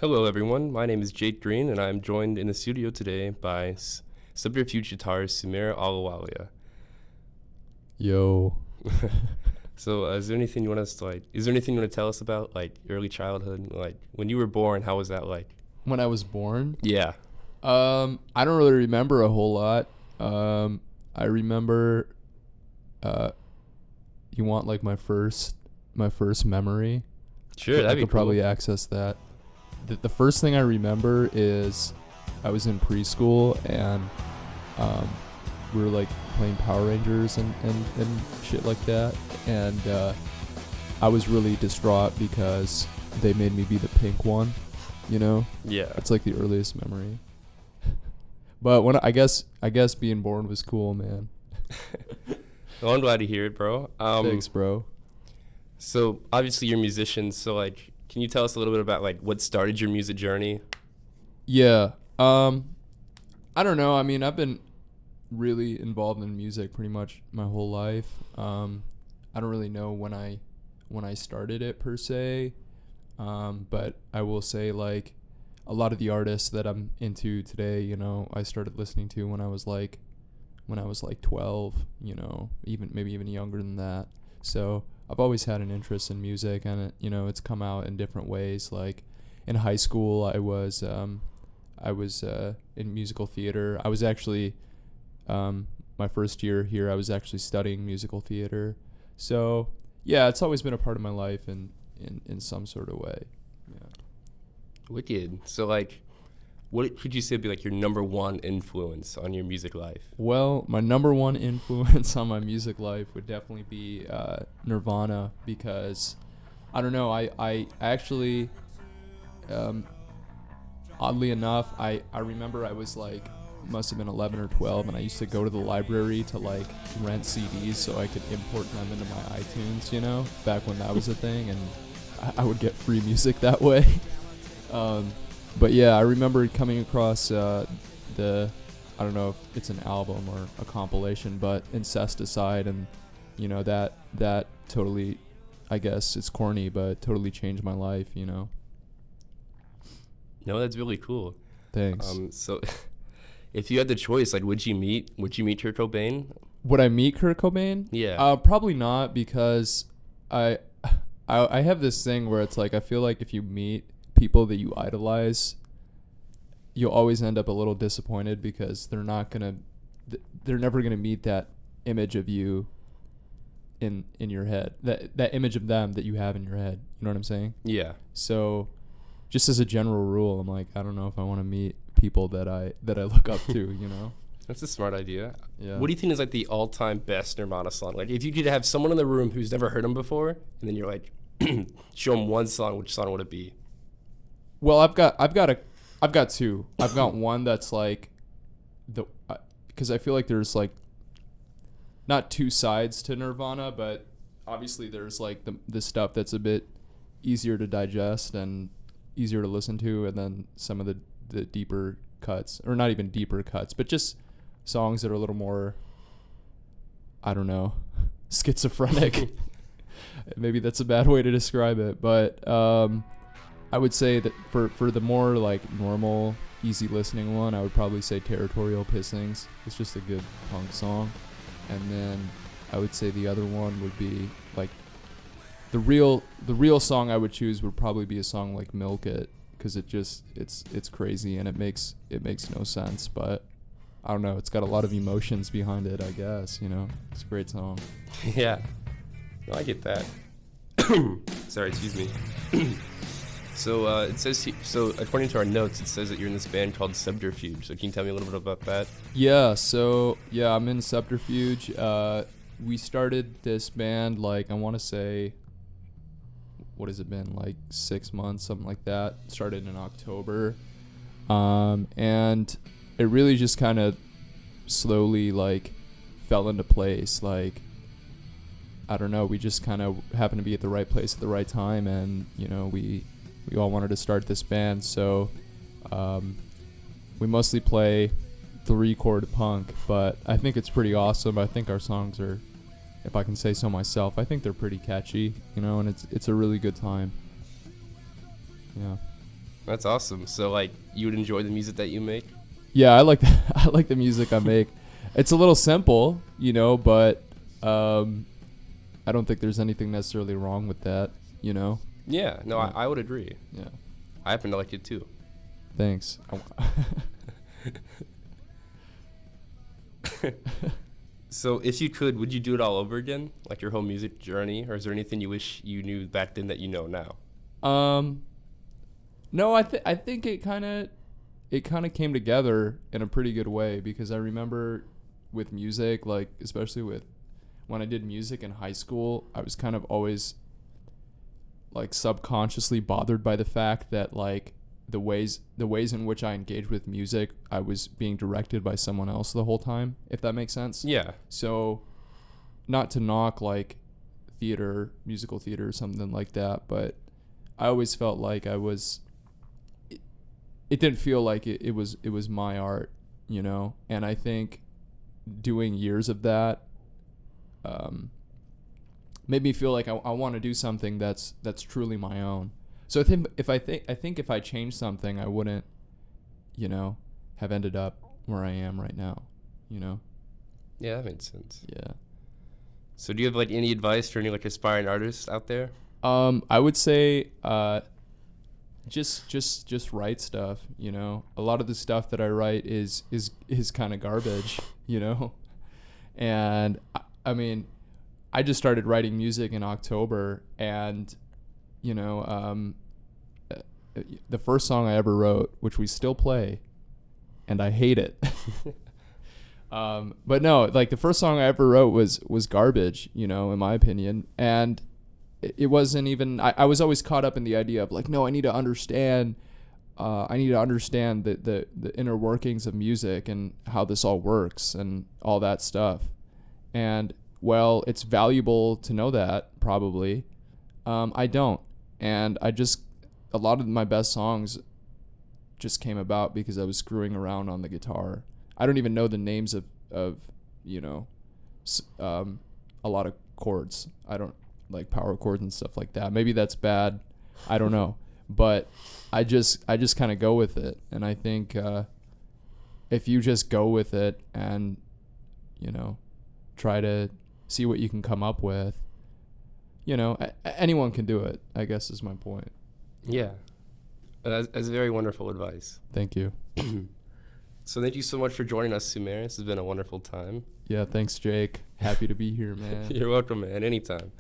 Hello, everyone. My name is Jake Green, and I'm joined in the studio today by Subterfuge guitarist Sumair Ahluwalia. Yo. So, is there anything you want us to Is there anything you want to tell us about, like early childhood, like when you were born? How was that like? When I was born, Yeah. I don't really remember a whole lot. I remember. You want like my first memory? Sure, that'd I be could cool. probably access that. The first thing I remember is I was in preschool and we were like playing Power Rangers and shit like that, and I was really distraught because they made me be the pink one, you know? Yeah. It's like the earliest memory. But when I guess being born was cool, man. Well, I'm glad to hear it, bro. Thanks, bro. So obviously you're a musician. So can you tell us a little bit about what started your music journey? Yeah. I don't know. I mean, I've been really involved in music pretty much my whole life. I don't really know when I started it per se. But I will say like a lot of the artists that I'm into today, you know, I started listening to when I was like 12, you know, maybe even younger than that. So I've always had an interest in music, and it's come out in different ways. Like in high school, I was in musical theater. I was actually my first year here, I was actually studying musical theater. So yeah, it's always been a part of my life in some sort of way. Yeah. Wicked. So what could you say would be your number one influence on your music life? Well, my number one influence on my music life would definitely be Nirvana, because I don't know, I actually oddly enough, I remember I was must have been 11 or 12, and I used to go to the library to rent CDs so I could import them into my iTunes, you know, back when that was a thing, and I would get free music that way. But yeah, I remember coming across I don't know if it's an album or a compilation, but Incesticide, and you know, that totally, I guess it's corny, but totally changed my life, you know. No, that's really cool. Thanks. So if you had the choice, would you meet Kurt Cobain? Would I meet Kurt Cobain? Yeah. Probably not, because I have this thing where it's I feel like if you meet people that you idolize, you'll always end up a little disappointed, because they're never gonna meet that image of you in your head, that image of them that you have in your head. You know what I'm saying? Yeah. So just as a general rule, I'm I don't know if I want to meet people that I look up to, you know? That's a smart idea. Yeah. What do you think is the all-time best Nirvana song? If you could have someone in the room who's never heard them before, and then you're show them one song, which song would it be? Well, I've got two. I've got one that's because I feel like there's not two sides to Nirvana, but obviously there's the stuff that's a bit easier to digest and easier to listen to, and then some of the deeper cuts, or not even deeper cuts, but just songs that are a little more, I don't know, schizophrenic. Maybe that's a bad way to describe it, but I would say that for the more normal, easy listening one, I would probably say Territorial Pissings. It's just a good punk song. And then I would say the other one would be the real song I would choose would probably be a song like Milk It, because it's crazy and it makes no sense, but I don't know, it's got a lot of emotions behind it, I guess, you know. It's a great song. Yeah. No, I get that. Sorry, excuse me. So it says so according to our notes, it says that you're in this band called Subterfuge. So can you tell me a little bit about that? Yeah, so yeah, I'm in Subterfuge. We started this band I want to say, what has it been, 6 months, something like that. Started in October, and it really just kind of slowly fell into place. I don't know, we just kind of happened to be at the right place at the right time, and you know, we all wanted to start this band, so we mostly play 3-chord punk, but I think it's pretty awesome. I think our songs are, if I can say so myself, I think they're pretty catchy, you know, and it's a really good time. Yeah. That's awesome. So like, you would enjoy the music that you make? Yeah, I like I like the music I make. It's a little simple, but I don't think there's anything necessarily wrong with that, Yeah. No, Yeah. I would agree. Yeah. I happen to like it too. Thanks. So if you could, would you do it all over again? Like your whole music journey? Or is there anything you wish you knew back then that you know now? No, I think it kind of came together in a pretty good way, because I remember with music, like especially with when I did music in high school, I was kind of always like subconsciously bothered by the fact that like the ways in which I engaged with music, I was being directed by someone else the whole time, if that makes sense. Yeah. So not to knock like musical theater or something like that, but I always felt like I was it didn't feel like it was my art, and I think doing years of that made me feel like I want to do something that's truly my own. So I think if I changed something, I wouldn't, have ended up where I am right now, Yeah, that makes sense. Yeah. So do you have like any advice for any like aspiring artists out there? I would say just write stuff, A lot of the stuff that I write is kind of garbage, And I mean, I just started writing music in October, and the first song I ever wrote, which we still play, and I hate it. But no, like the first song I ever wrote was garbage, in my opinion. And it wasn't even, I was always caught up in the idea of like, no, I need to understand the inner workings of music and how this all works and all that stuff. And well, it's valuable to know that, probably. I don't. And a lot of my best songs just came about because I was screwing around on the guitar. I don't even know the names of a lot of chords. I don't like power chords and stuff like that. Maybe that's bad. I don't know. But I just kind of go with it. And I think if you just go with it and, try to see what you can come up with, anyone can do it, I guess is my point. Yeah. That's very wonderful advice. Thank you. So thank you so much for joining us, Sumair. This has been a wonderful time. Yeah, thanks, Jake. Happy to be here, man. You're welcome, man. Anytime.